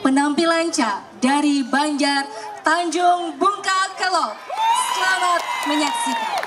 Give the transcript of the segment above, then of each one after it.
penampilan Ca dari Banjar Tanjung Bungka Kelok. Selamat menyaksikan.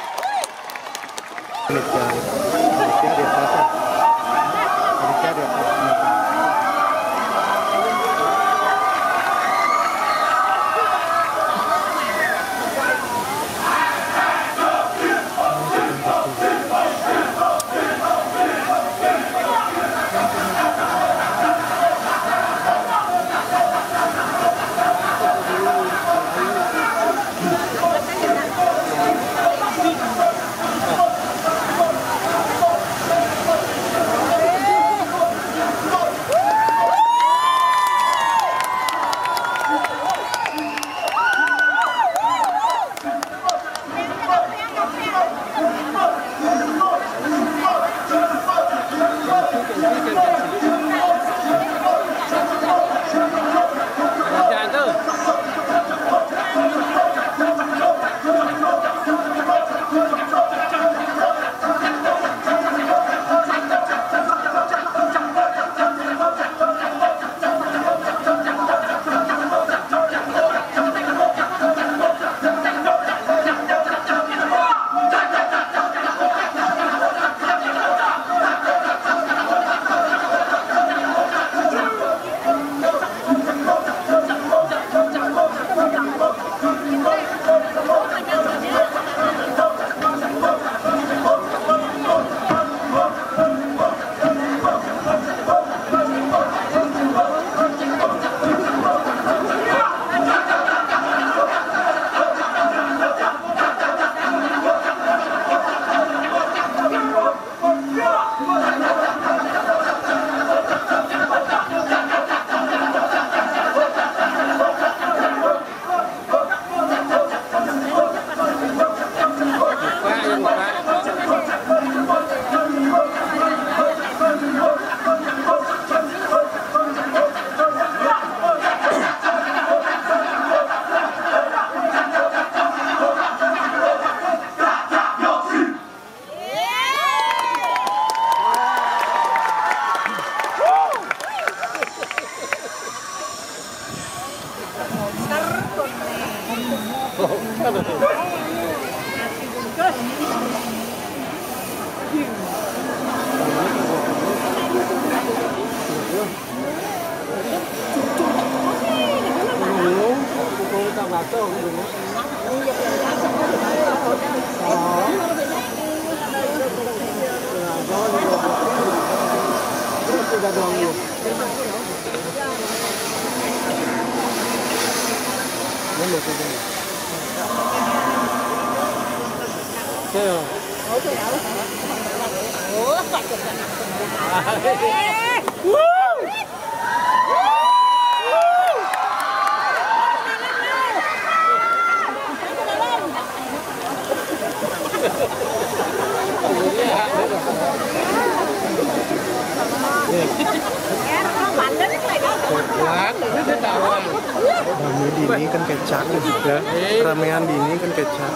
Dini kan kecak juga, ramean dini kan kecak.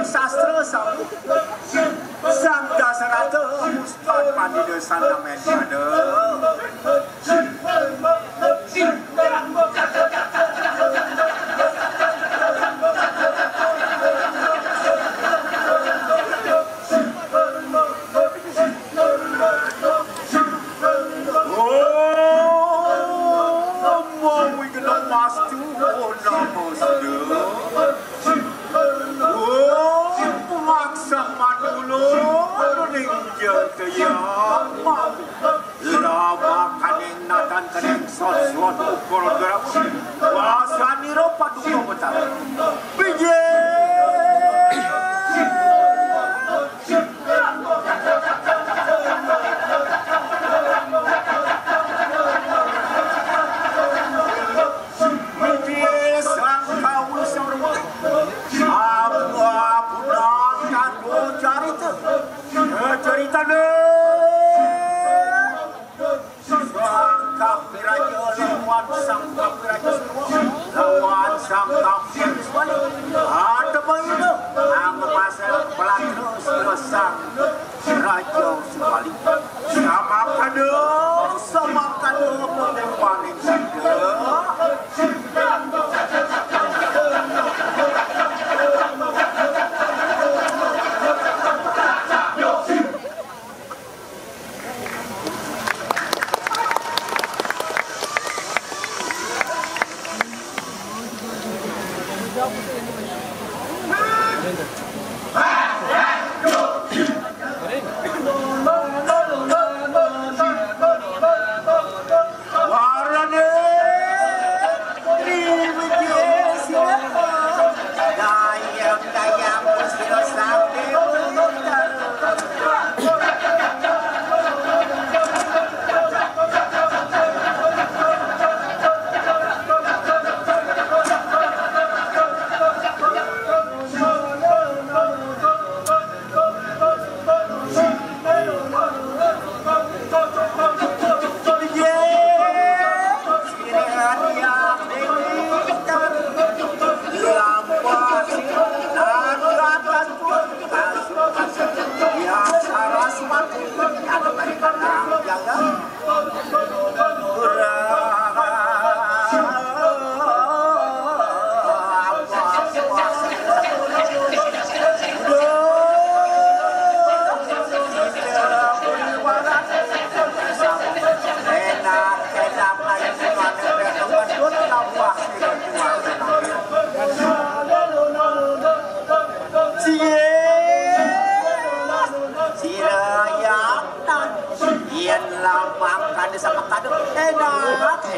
sastra sang dasarata Ustad Madina Sandamen pada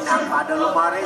enak pada lemari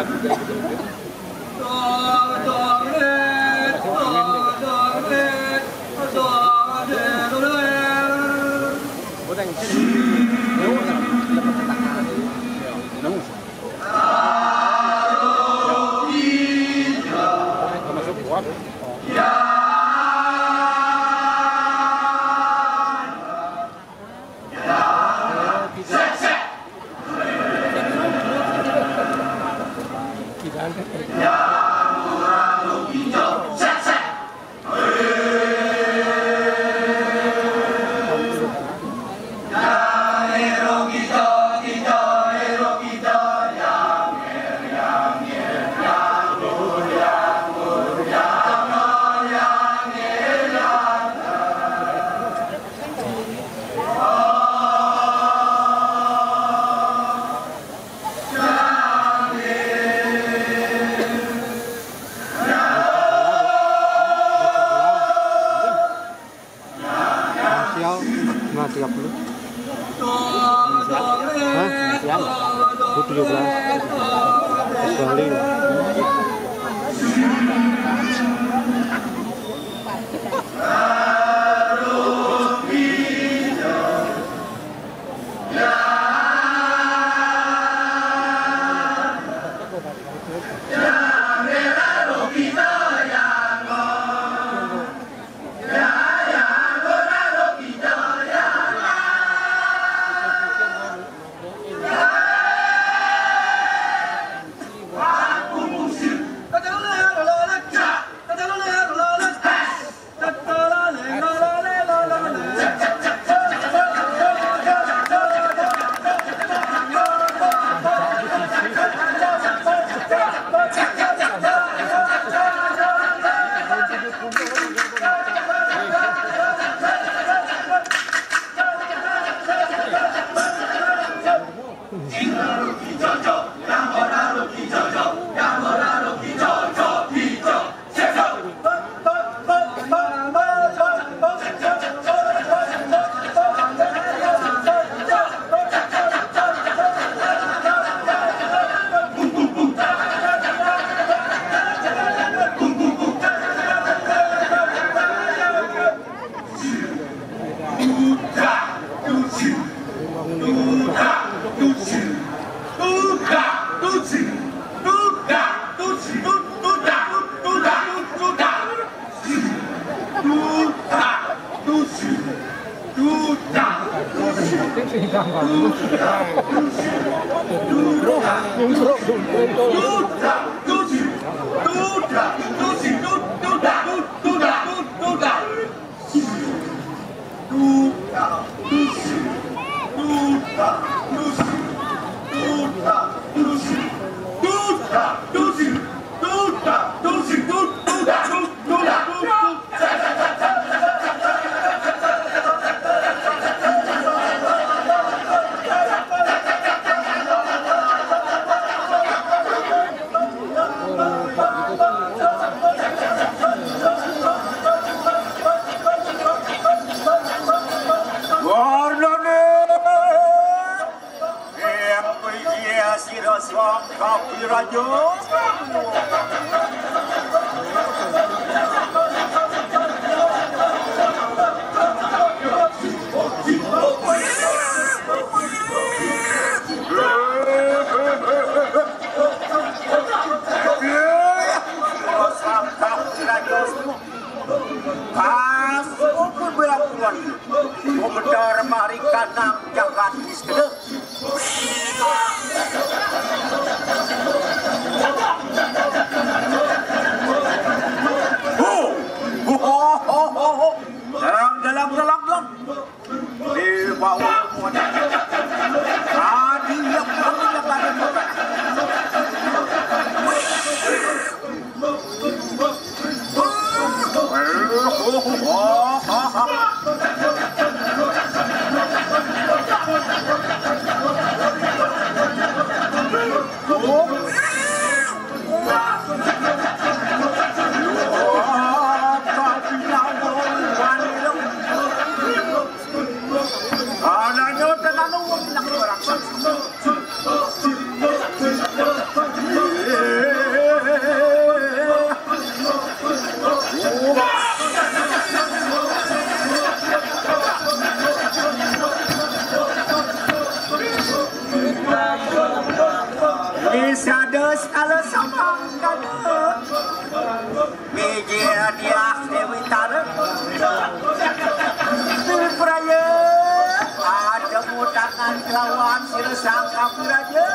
Yeah. Sada skala sama kada Meja dia Dewi Tara Peraya ada mutangan kelawan Siresang kapiraja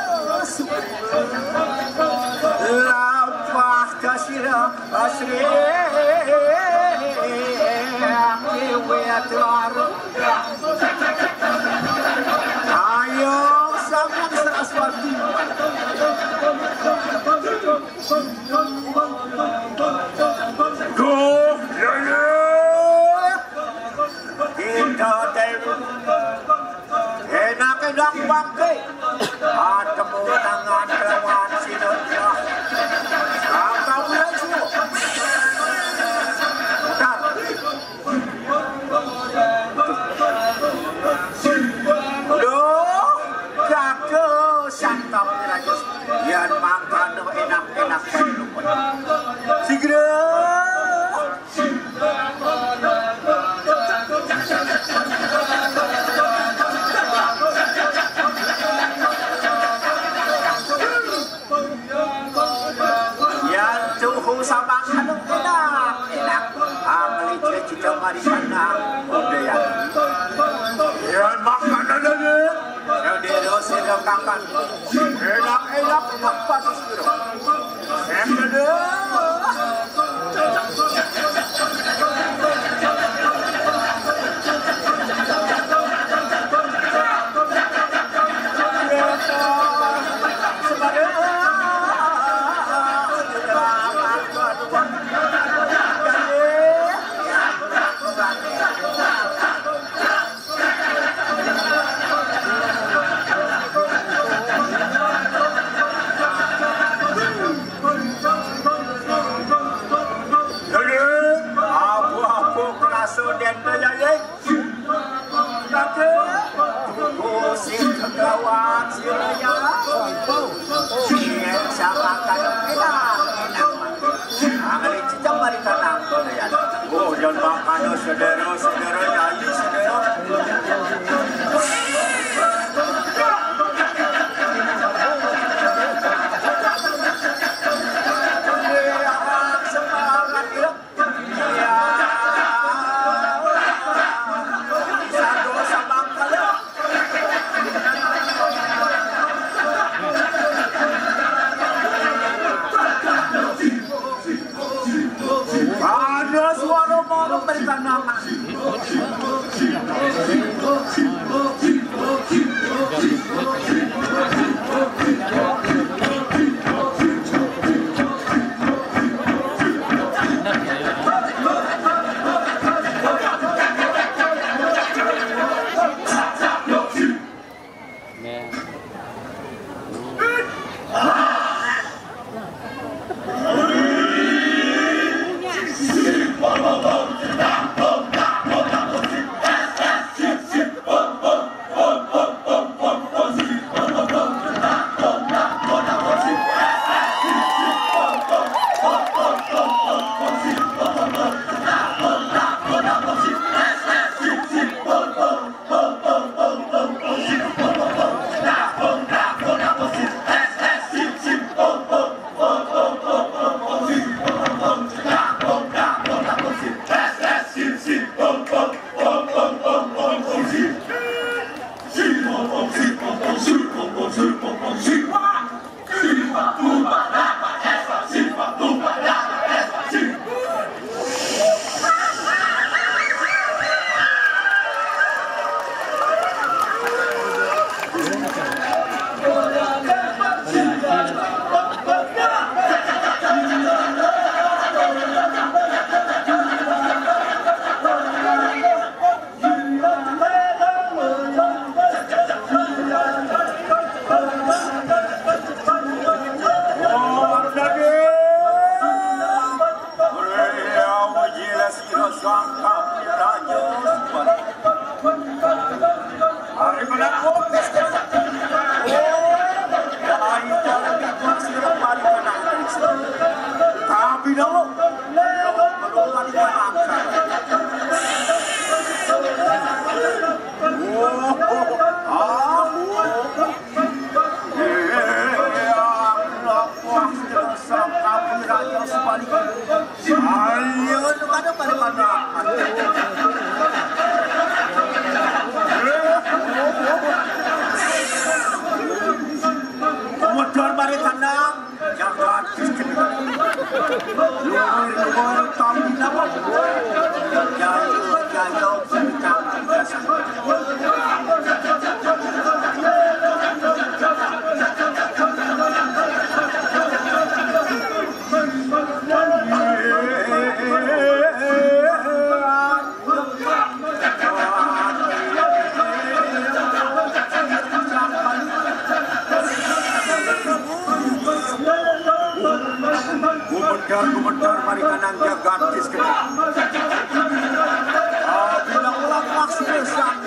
Lampah kasira asri Kewe atuar Ayo sambung Saraswati Go ya Kita teru Enak-enak bangke Temu tangan kelawan sinetnya Angka bulan semua Bentar Aduh Jaga santap raja Yang makan enak-enak Segera Sabang hanung enak Malaysia cita mari sana budaya yang makanan ada yang dirosi kakan enak panas bro ada dan berjaya Musik kegawat siraya Yang sama kayak enak Angin cicam mari tanam Oh dan makan saudara nyanyi saudara memberikan nama Gubernur Marikanang Jagatis kena. Bila ulang maksudnya sang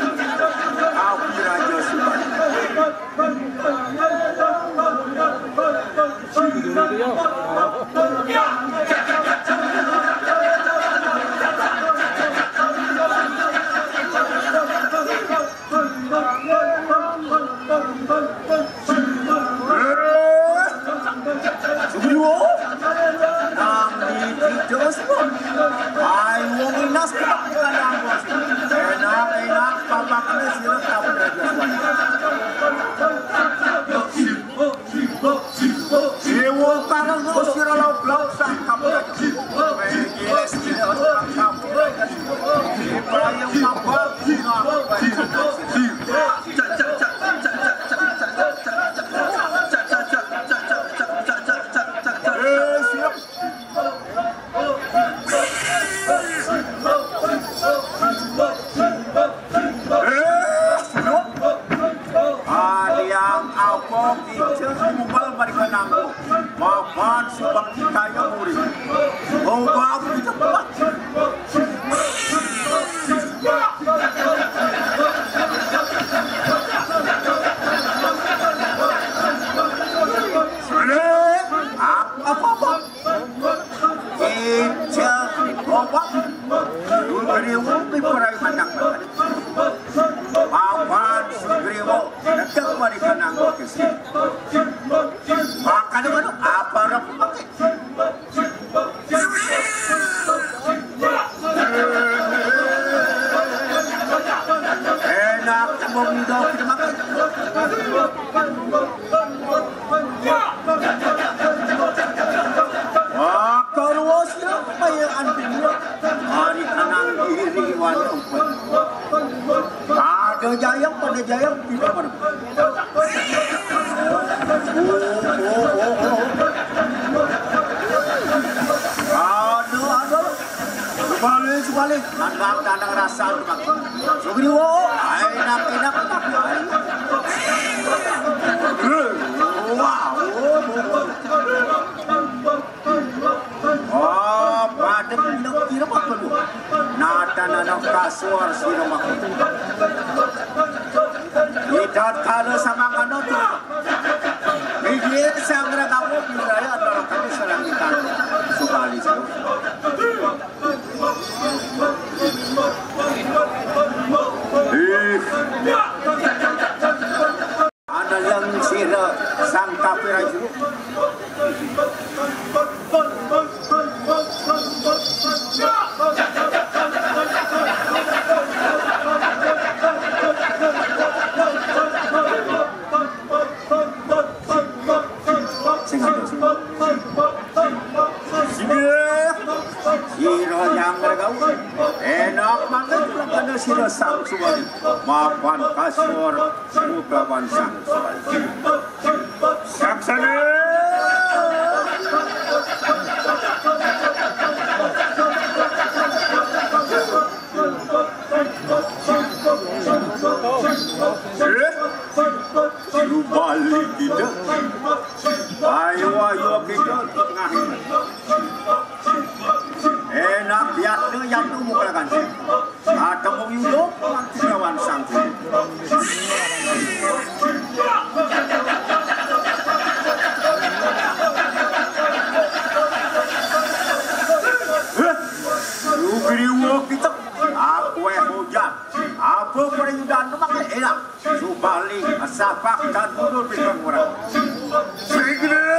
Api Raja Subali. Enak papaknya sila Api Raja Subali. Dewa parang sila lauk sang Api Raja Subali. Giles tidak orang Api Raja Subali. Ibrahim Mabal sila Maafkan sebab kita yang murid. Oh, aku cepat. Apa? Kita obat. Sugriwo biperai mandang. Maafkan Sugriwo datang berikan anggo kesini. Makan mana? Apa orang pakai? Enak memudah kita makan. Kalau siapa yang antinya? Hari kanan diri wanita. Ada jayang pada jayang tidak mana. Aduh. Sebalik. Tandang rasa tu. Sugriwo, enak. Wow. Oh, pada pindah kira apa tu? Nada kasuar sira mak. Idat kalau sama kano tu. Ini sangra kamu pilih atau kami serang kita Subali tu. Ada yang sira sang Api Raja. Siro yang mereka enak banget pada siro sang Subali. Maafkan kasur mukawan sang Subali. Saksana. Subali kita. Ayo kita tengah ini. Enak biasa yang tu muka kan sih. Ada mengyuruh kawan sang tu. Sugriwo kita. Aku hujan. Apa perayaan tu makan enak. Subali asapak dan mundur pisang orang. Sugriwo.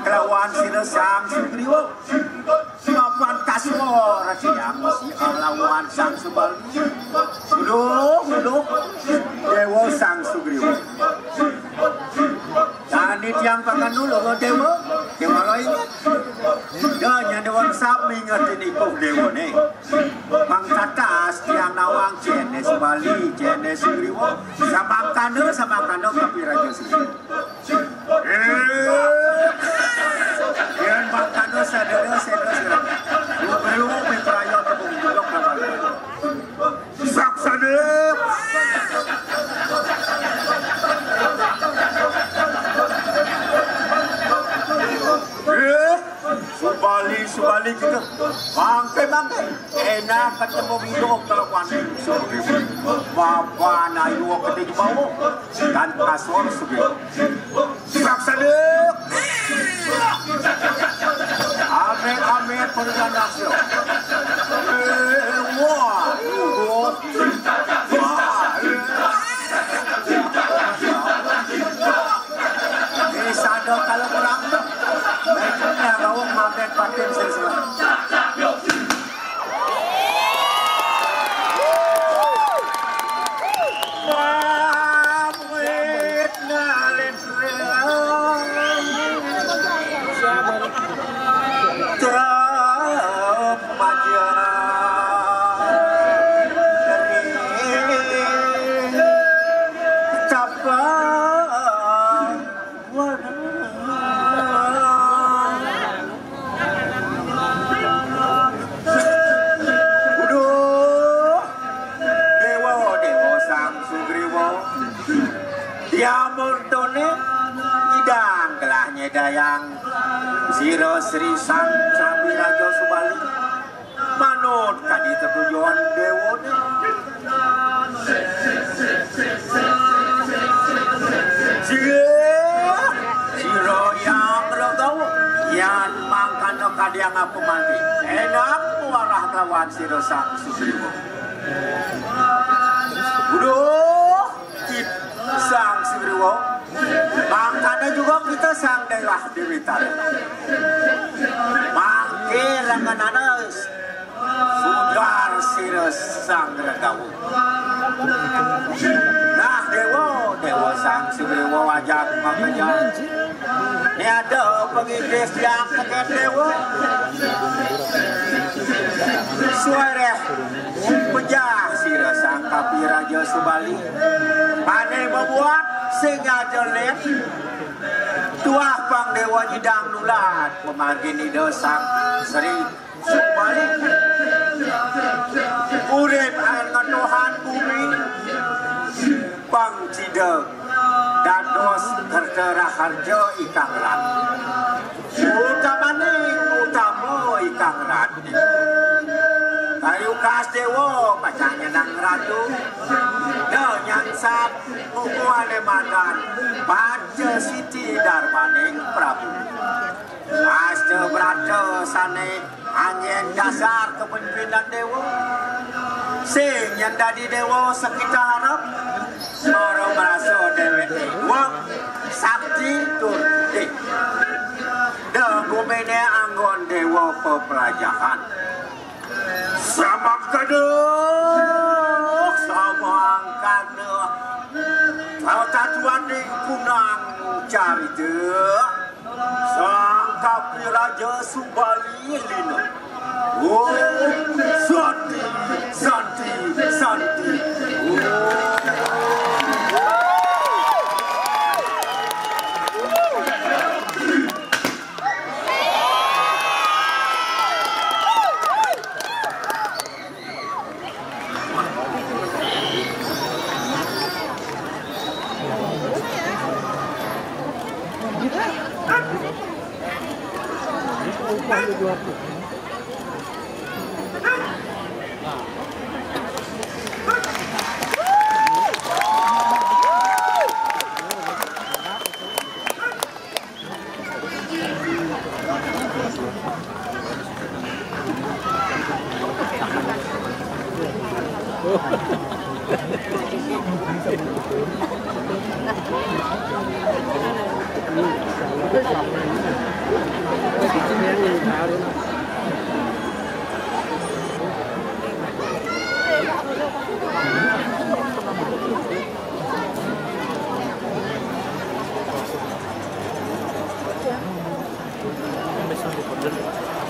Kelawan sila sang Sugriwo mapan kasur siang masih lawan sang Subali. Huduh Dewa sang Sugriwo. Tadi tiang pakan dulu lo dewa lain. Dah yang dewa sapi ngerti ni kau dewa ni. Pangkatas tiang nawang jenis Bali jenis Griwo sama kano tapi raja sendiri. Yang kano sadar. Lu beraya tepung bulog nama. Saksana. Subali kita bangkai enak ketemu hidup kalau kuanin bapa nayu kedai bawah dan kasur sugi laksana amin perjalanan nasio wah ini sadar kalau kurang mereka rawang makan pakai sesuatu. Dayang Siro Sri Sang Cabi Raja Subali manut kadi tertujuan dewa Siro yang rogau yang mangkan kadi yang aku mandi enak warah lawan Siro Sang Subriwo uduh Sang Subriwo makanya juga kita sang daerah di Blitar. Mangkir ranganan sugar sirus sang regau. Nah dewa sang Subriwo wajah makanya. Ini ada pengidis yang pakai dewa. Suara pejah sirus sang Kapi Raja Subali. Pandai membuat sengaja lep tuah pang dewa nyidang nulat pemanggil ni dosang Sri Subali urip angan Tuhan bumi pang cideng dados tertera harjo ikang rat utama ikang rat kayu kas dewa macamnya nang ratu nyansat hukuman madan baca Siti Darmaning Prabu Aste berada sane angin dasar kepemimpinan dewa sing yang dari dewa sekitar harap mara merasa dewa wak sakti turdi degumene anggon dewa pepelajaran sama kaduk sama kaduk kalau tajuan di kunang cari dek sang Kapi Raja Subali lino oh santi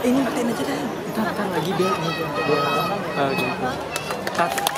Ini matiin aja deh. Ntar lagi dia. Oh gitu.